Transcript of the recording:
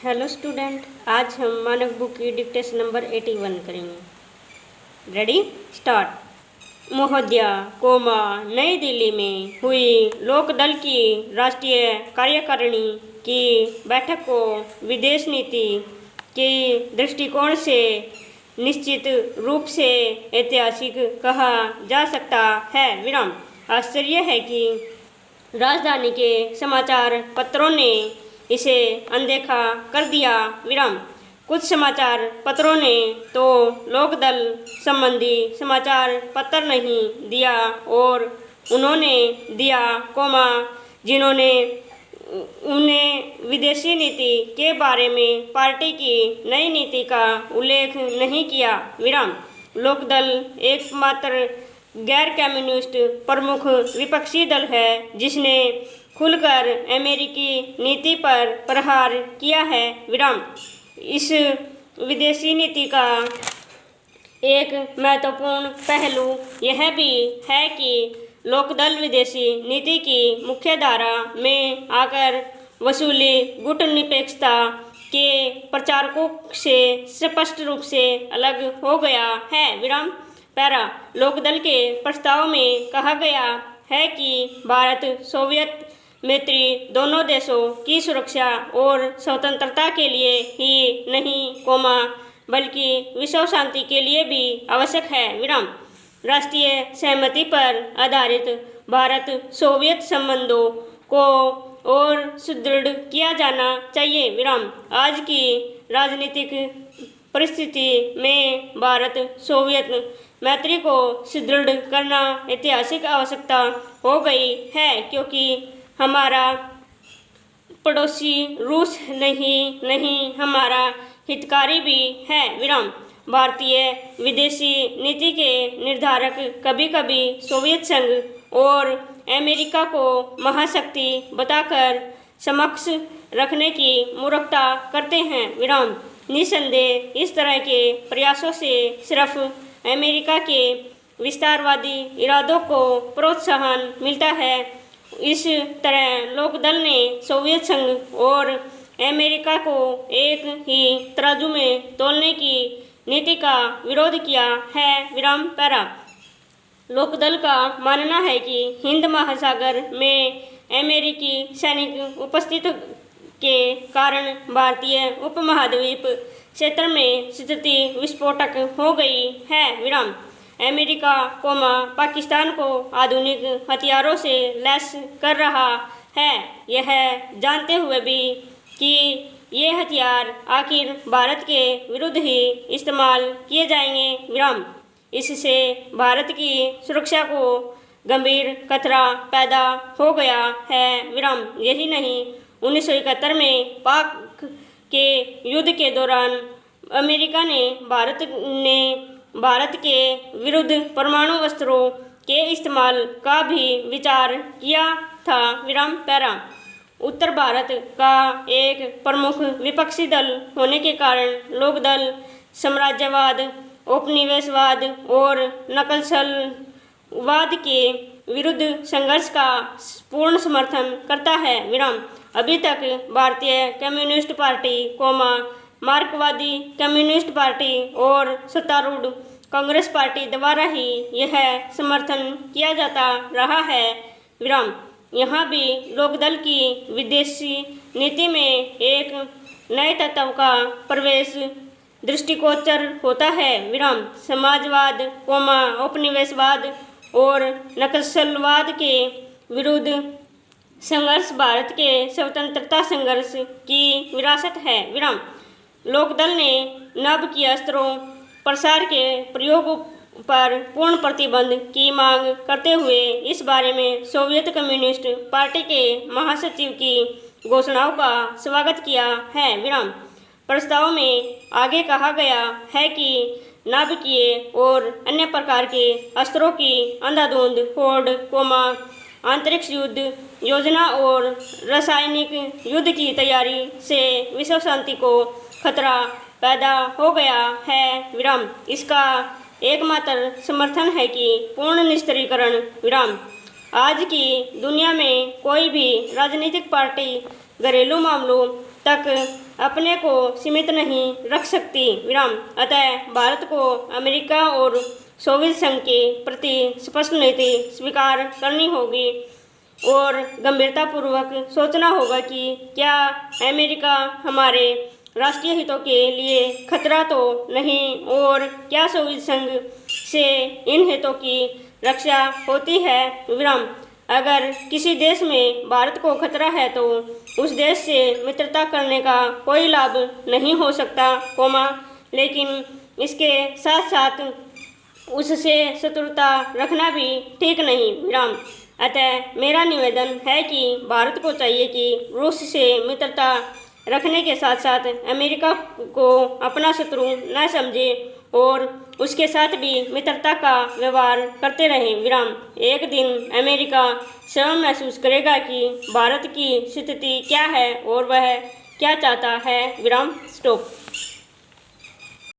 Hello student, आज हम मानक बुक की डिक्टेशन नंबर 81 करेंगे। Ready start. महोदया कोमा नई दिल्ली में हुई लोकदल की राष्ट्रीय कार्यकारिणी की बैठक को विदेश नीति के दृष्टिकोण से निश्चित रूप से ऐतिहासिक कहा जा सकता है। विराम। आश्चर्य है कि राजधानी के समाचार पत्रों ने इसे अनदेखा कर दिया। विराम। कुछ समाचार पत्रों ने तो लोकदल संबंधी समाचार पत्र नहीं दिया और उन्होंने दिया कोमा जिन्होंने उन्हें विदेशी नीति के बारे में पार्टी की नई नीति का उल्लेख नहीं किया। विराम। लोकदल एकमात्र गैर कम्युनिस्ट प्रमुख विपक्षी दल है जिसने खुलकर अमेरिकी नीति पर प्रहार किया है। विराम। इस विदेशी नीति का एक महत्वपूर्ण पहलू यह भी है कि लोकदल विदेशी नीति की मुख्यधारा में आकर वसूली गुटनिरपेक्षता के प्रचारकों से स्पष्ट रूप से अलग हो गया है। विराम। पैरा। लोकदल के प्रस्ताव में कहा गया है कि भारत सोवियत मैत्री दोनों देशों की सुरक्षा और स्वतंत्रता के लिए ही नहीं कोमा बल्कि विश्व शांति के लिए भी आवश्यक है। विराम। राष्ट्रीय सहमति पर आधारित भारत सोवियत संबंधों को और सुदृढ़ किया जाना चाहिए। विराम। आज की राजनीतिक परिस्थिति में भारत सोवियत मैत्री को सुदृढ़ करना ऐतिहासिक आवश्यकता हो गई है क्योंकि हमारा पड़ोसी रूस नहीं हमारा हितकारी भी है। विराम। भारतीय विदेशी नीति के निर्धारक कभी कभी सोवियत संघ और अमेरिका को महाशक्ति बताकर समक्ष रखने की मूर्खता करते हैं। विराम। निसंदेह इस तरह के प्रयासों से सिर्फ अमेरिका के विस्तारवादी इरादों को प्रोत्साहन मिलता है। इस तरह लोकदल ने सोवियत संघ और अमेरिका को एक ही तराजू में तौलने की नीति का विरोध किया है। विराम। पैरा। लोकदल का मानना है कि हिंद महासागर में अमेरिकी सैनिक उपस्थिति के कारण भारतीय उपमहाद्वीप क्षेत्र में स्थिति विस्फोटक हो गई है। विराम। अमेरिका कोमा पाकिस्तान को आधुनिक हथियारों से लैस कर रहा है यह जानते हुए भी कि ये हथियार आखिर भारत के विरुद्ध ही इस्तेमाल किए जाएंगे। विराम। इससे भारत की सुरक्षा को गंभीर खतरा पैदा हो गया है। विराम। यही नहीं 1971 में पाक के युद्ध के दौरान अमेरिका ने भारत के विरुद्ध परमाणु अस्त्रों के इस्तेमाल का भी विचार किया था। विराम। पैरा। उत्तर भारत का एक प्रमुख विपक्षी दल होने के कारण लोकदल साम्राज्यवाद, उपनिवेशवाद और नक्सलवाद के विरुद्ध संघर्ष का पूर्ण समर्थन करता है। विराम। अभी तक भारतीय कम्युनिस्ट पार्टी कोमा मार्क्सवादी कम्युनिस्ट पार्टी और सत्तारूढ़ कांग्रेस पार्टी द्वारा ही यह समर्थन किया जाता रहा है। विराम। यहाँ भी लोकदल की विदेशी नीति में एक नए तत्व का प्रवेश दृष्टिगोचर होता है। विराम। समाजवाद कोमा उपनिवेशवाद और नक्सलवाद के विरुद्ध संघर्ष भारत के स्वतंत्रता संघर्ष की विरासत है। विराम। लोकदल ने नभ की अस्त्रों प्रसार के प्रयोग पर पूर्ण प्रतिबंध की मांग करते हुए इस बारे में सोवियत कम्युनिस्ट पार्टी के महासचिव की घोषणाओं का स्वागत किया है। विराम। प्रस्ताव में आगे कहा गया है कि नाभिकीय और अन्य प्रकार के अस्त्रों की अंधाधुंध होड़ कोमा अंतरिक्ष युद्ध योजना और रासायनिक युद्ध की तैयारी से विश्व शांति को खतरा पैदा हो गया है। विराम। इसका एकमात्र समर्थन है कि पूर्ण निस्त्रीकरण। विराम। आज की दुनिया में कोई भी राजनीतिक पार्टी घरेलू मामलों तक अपने को सीमित नहीं रख सकती विराम। अतः भारत को अमेरिका और सोवियत संघ के प्रति स्पष्ट नीति स्वीकार करनी होगी और गंभीरतापूर्वक सोचना होगा कि क्या अमेरिका हमारे राष्ट्रीय हितों के लिए खतरा तो नहीं और क्या सोवियत संघ से इन हितों की रक्षा होती है विराम। अगर किसी देश में भारत को खतरा है तो उस देश से मित्रता करने का कोई लाभ नहीं हो सकता कोमा, लेकिन इसके साथ साथ उससे शत्रुता रखना भी ठीक नहीं विराम। अतः मेरा निवेदन है कि भारत को चाहिए कि रूस से मित्रता रखने के साथ साथ अमेरिका को अपना शत्रु न समझे और उसके साथ भी मित्रता का व्यवहार करते रहें विराम। एक दिन अमेरिका स्वयं महसूस करेगा कि भारत की स्थिति क्या है और वह क्या चाहता है विराम। स्टॉप।